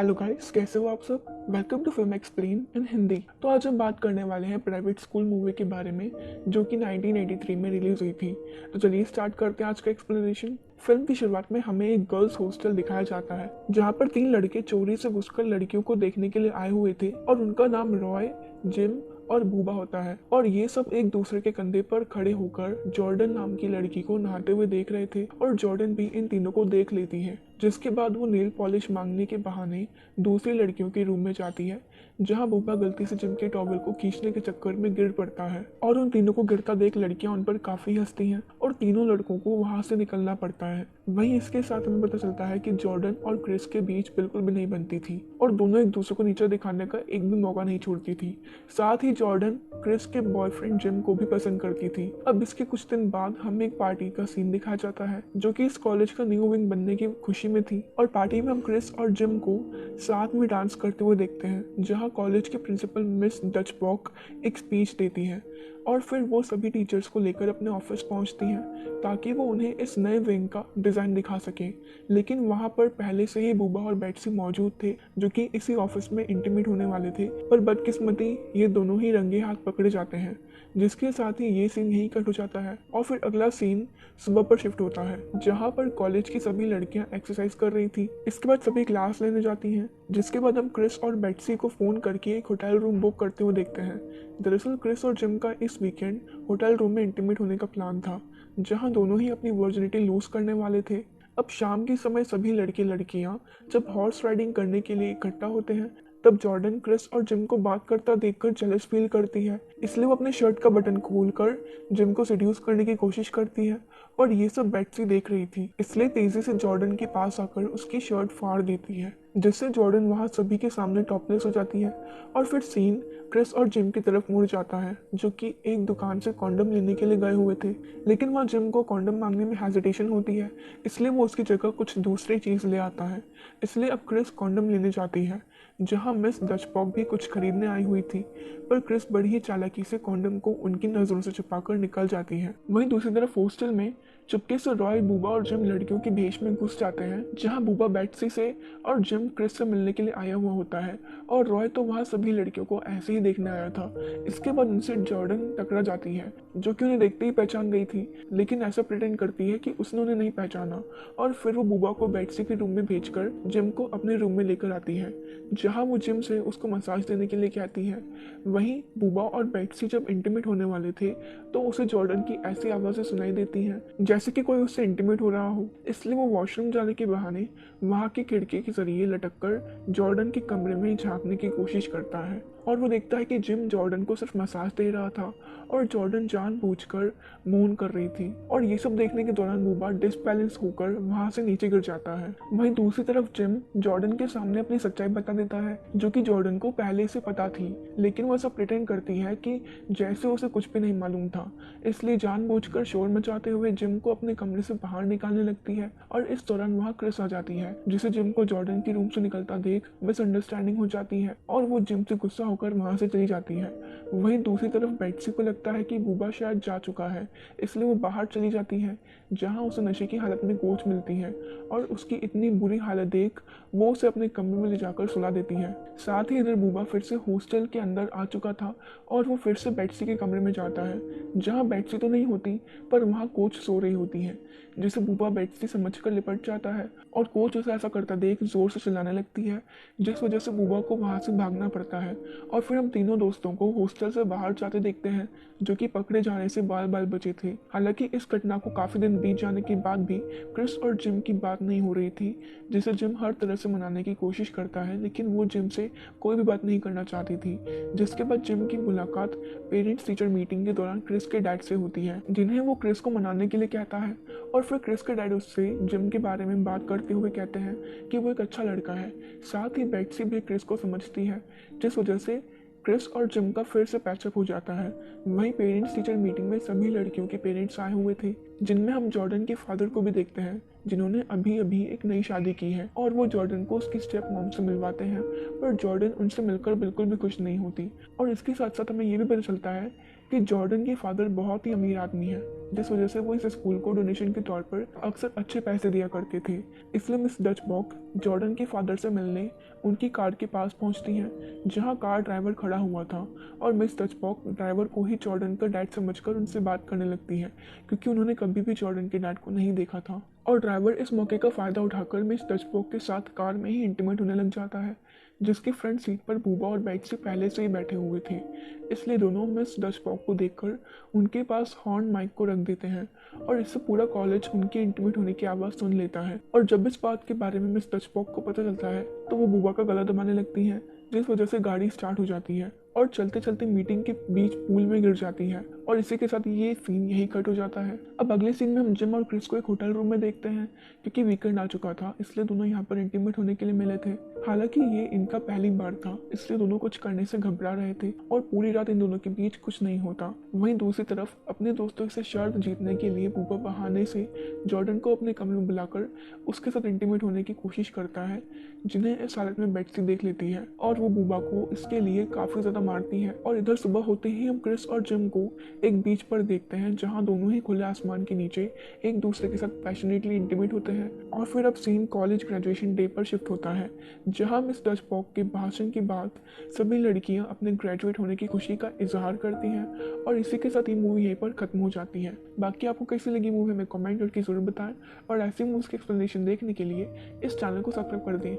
Hello guys, कैसे हो आप सब। Welcome to film explain in Hindi. तो आज हम बात करने वाले हैं प्राइवेट स्कूल मूवी के बारे में, जो कि 1983 में रिलीज हुई थी। तो चलिए स्टार्ट करते हैं आज का एक्सप्लेनेशन। फिल्म की शुरुआत में हमें एक गर्ल्स हॉस्टल दिखाया जाता है, जहाँ पर 3 लड़के चोरी से घुसकर लड़कियों को देखने के लिए आए हुए थे और उनका नाम रॉय, जिम और बूबा होता है। और ये सब एक दूसरे के कंधे पर खड़े होकर जॉर्डन नाम की लड़की को नहाते हुए देख रहे थे और जॉर्डन भी इन तीनों को देख लेती है, जिसके बाद वो नेल पॉलिश मांगने के बहाने दूसरी लड़कियों के रूम में जाती है, जहां बूबा गलती से जिम के टॉवल को खींचने के चक्कर में गिर पड़ता है और उन तीनों को गिरता देख लड़कियां उन पर काफी हंसती हैं और तीनों लड़कों को वहां से निकलना पड़ता है। वहीं इसके साथ हमें पता चलता है कि जॉर्डन और क्रिस के बीच बिल्कुल भी नहीं बनती थी और दोनों एक दूसरे को नीचे दिखाने का एक भी मौका नहीं छोड़ती थी। साथ ही जॉर्डन क्रिस के बॉयफ्रेंड जिम को भी पसंद करती थी। अब इसके कुछ दिन बाद हमें एक पार्टी का सीन दिखाया जाता है, जो कि इस कॉलेज का न्यू विंग बनने की खुशी में थी। और पार्टी में हम क्रिस और जिम को साथ में डांस करते हुए देखते हैं, जहां कॉलेज के प्रिंसिपल मिस डचबॉक एक स्पीच देती हैं और फिर वो सभी टीचर्स को लेकर अपने ऑफिस पहुंचती हैं ताकि वो उन्हें इस नए विंग का डिज़ाइन दिखा सकें। लेकिन वहां पर पहले से ही बूबा और बेट्सी मौजूद थे, जो कि इसी ऑफिस में इंटीमेट होने वाले थे, पर बदकिस्मती ये दोनों ही रंगे हाथ पकड़े जाते हैं, जिसके साथ ही ये सीन यहीं कट हो जाता है। और फिर अगला सीन सुबह पर शिफ्ट होता है, जहाँ पर कॉलेज की सभी लड़कियां एक्सरसाइज कर रही थी। इसके बाद सभी क्लास लेने जाती हैं, जिसके बाद हम क्रिस और बेट्सी को फ़ोन करके एक होटल रूम बुक करते हुए देखते हैं। दरअसल क्रिस और जिम का इस वीकेंड होटल रूम में इंटीमेट होने का प्लान था, जहाँ दोनों ही अपनी वर्जिनिटी लूज करने वाले थे। अब शाम के समय सभी लड़के लड़कियां जब हॉर्स राइडिंग करने के लिए इकट्ठा होते हैं, तब जॉर्डन क्रिस और जिम को बात करता देखकर जेलस फील करती है, इसलिए वो अपने शर्ट का बटन खोलकर जिम को सेड्यूस करने की कोशिश करती है। और ये सब बेट्सी देख रही थी, इसलिए तेजी से जॉर्डन के पास आकर उसकी शर्ट फाड़ देती है, जिससे जॉर्डन वहां सभी के सामने टॉपलेस हो जाती है। और फिर सीन क्रिस और जिम की तरफ मुड़ जाता है, जो कि एक दुकान से कॉन्डम लेने के लिए गए हुए थे, लेकिन वहाँ जिम को कॉन्डम मांगने में हेजिटेशन होती है, इसलिए वो उसकी जगह कुछ दूसरी चीज़ ले आता है। इसलिए अब क्रिस कॉन्डम लेने जाती है, जहाँ मिस डचपॉक भी कुछ खरीदने आई हुई थी, पर क्रिस बड़ी ही चालाकी से कॉन्डम को उनकी नज़रों से छुपाकर निकल जाती है। वहीं दूसरी तरफ हॉस्टल में चुपके से रॉय, बूबा और जिम लड़कियों के भेष में घुस जाते हैं, जहां बूबा बेट्सी से और जिम क्रिस से मिलने के लिए आया हुआ होता है और रॉय तो वहां सभी लड़कियों को ऐसे ही देखने आया था। इसके बाद उनसे जॉर्डन टकरा जाती है, जो कि उन्हें देखते ही पहचान गई थी, लेकिन ऐसा प्रिटेंड करती है कि उसने उन्हें नहीं पहचाना। और फिर वो बूबा को बेट्सी के रूम में भेजकर जिम को अपने रूम में लेकर आती है, जहाँ वो जिम से उसको मसाज देने के लिए कहती है। वहीं बूबा और बेट्सी जब इंटीमेट होने वाले थे, तो उसे जॉर्डन की ऐसी आवाज़ें सुनाई देती हैं जैसे कि कोई उससे इंटीमेट हो रहा हो, इसलिए वो वॉशरूम जाने के बहाने वहाँ की खिड़की के जरिए लटककर जॉर्डन के कमरे में झांकने की कोशिश करता है और वो देखता है कि जिम जॉर्डन को सिर्फ मसाज दे रहा था और जॉर्डन जानबूझकर मौन कर रही थी। और ये सब देखने के दौरान बूबा डिसबैलेंस होकर वहां से नीचे गिर जाता है। वहीं दूसरी तरफ जिम जॉर्डन के सामने अपनी सच्चाई बता देता है, जो कि जॉर्डन को पहले से पता थी, लेकिन वो ऐसा प्रिटेंड करती है कि जैसे उसे कुछ भी नहीं मालूम था। इसलिए जानबूझकर शोर मचाते हुए जिम को अपने कमरे से बाहर निकालने लगती है और इस दौरान वहाँ क्रिस आ जाती है, जिसे जिम को जॉर्डन की रूम से निकलता देख मिसअंडरस्टैंडिंग हो जाती है और वो जिम से गुस्सा होकर वहां से चली जाती है। वहीं दूसरी तरफ बेट्सी को लगता है कि बूबा शायद जा चुका है, इसलिए वो बाहर चली जाती है, जहां उसे नशे की हालत में कोच मिलती है और उसकी इतनी बुरी हालत देख वो उसे अपने कमरे में ले जाकर सुला देती है। साथ ही इधर बूबा फिर से हॉस्टल के अंदर आ चुका था और वो फिर से बेट्सी के कमरे में जाता है, जहाँ बेट्सी तो नहीं होती, पर वहाँ कोच सो रही होती है, जिसे बूबा बेट्सी समझकर लिपट जाता है और कोच उसे ऐसा करता देख जोर से चिल्लाने लगती है, जिस वजह से बूबा को वहां से भागना पड़ता है। और फिर हम तीनों दोस्तों को हॉस्टल से बाहर जाते देखते हैं, जो कि पकड़े जाने से बाल बाल बचे थे। हालांकि इस घटना को काफी दिन बीत जाने के बाद भी क्रिस और जिम की बात नहीं हो रही थी, जिसे जिम हर तरह से मनाने की कोशिश करता है, लेकिन वो जिम से कोई भी बात नहीं करना चाहती थी। जिसके बाद जिम की मुलाकात पेरेंट्स टीचर मीटिंग के दौरान क्रिस के डैड से होती है, जिन्हें वो क्रिस को मनाने के लिए कहता है। और फिर क्रिस के डैड उससे जिम के बारे में बात करते हुए कहते हैं कि वो एक अच्छा लड़का है। साथ ही बेट्सी भी क्रिस को समझती है, जिस वजह से क्रिस और जिम का फिर से पैचअप हो जाता है। वहीं पेरेंट्स टीचर मीटिंग में सभी लड़कियों के पेरेंट्स आए हुए थे, जिनमें हम जॉर्डन के फादर को भी देखते हैं, जिन्होंने अभी अभी एक नई शादी की है और वो जॉर्डन को उसकी स्टेप मॉम से मिलवाते हैं, पर जॉर्डन उनसे मिलकर बिल्कुल भी खुश नहीं होती। और इसके साथ साथ हमें ये भी पता चलता है कि जॉर्डन के फादर बहुत ही अमीर आदमी है जिस वजह से वो इस स्कूल को डोनेशन के तौर पर अक्सर अच्छे पैसे दिया करते थे। इसलिए मिस डचबॉक जॉर्डन के फादर से मिलने उनकी कार के पास पहुंचती हैं, जहां कार ड्राइवर खड़ा हुआ था, और मिस डचबॉक ड्राइवर को ही जॉर्डन का डैड समझकर उनसे बात करने लगती है, क्योंकि उन्होंने कभी भी जॉर्डन के डैड को नहीं देखा था। और ड्राइवर इस मौके का फ़ायदा उठाकर मिस डचबॉक के साथ कार में ही इंटीमेट होने लग जाता है, जिसकी फ्रंट सीट पर बूबा और बेट्सी पहले से ही बैठे हुए थे। इसलिए दोनों मिस डचबॉक को देखकर उनके पास हॉर्न माइक को रख देते हैं, और इससे पूरा कॉलेज उनके इंटीमेट होने की आवाज़ सुन लेता है। और जब इस बात के बारे में मिस डचबॉक को पता चलता है तो वो बूबा का गला दबाने लगती हैं, जिस वजह से गाड़ी स्टार्ट हो जाती है और चलते चलते मीटिंग के बीच पूल में गिर जाती है। और इसी के साथ ये सीन यही कट हो जाता है। अब अगले सीन में हम जिम और क्रिस को एक होटल रूम में देखते हैं, क्योंकि वीकेंड आ चुका था, इसलिए दोनों यहाँ पर इंटीमेट होने के लिए मिले थे। हालांकि ये इनका पहली बार था, इसलिए दोनों कुछ करने से घबरा रहे थे और पूरी रात इन दोनों के बीच कुछ नहीं होता। वहीं दूसरी तरफ अपने दोस्तों से शर्त जीतने के लिए बूबा बहाने से जॉर्डन को अपने कमरे में बुलाकर उसके साथ इंटीमेट होने की कोशिश करता है, जिन्हें इस हालत में बेट्सी देख लेती है और वो बूबा को इसके लिए काफ़ी ज़्यादा मारती है। और इधर सुबह होते ही हम क्रिस और जिम को एक बीच पर देखते हैं, जहां दोनों ही खुले आसमान के नीचे एक दूसरे के साथ पैशनेटली इंटीमेट होते हैं। और फिर अब सीन कॉलेज ग्रेजुएशन डे पर शिफ्ट होता है, जहां मिस डचबॉक के भाषण के बाद सभी लड़कियां अपने ग्रेजुएट होने की खुशी का इजहार करती हैं। और इसी के साथ ये मूवी यहीं पर खत्म हो जाती है। बाकी आपको कैसी लगी मूवी हमें कमेंट करके ज़रूर बताएं, और ऐसी मूवीज़ की एक्सप्लेनेशन देखने के लिए इस चैनल को सब्सक्राइब कर दें।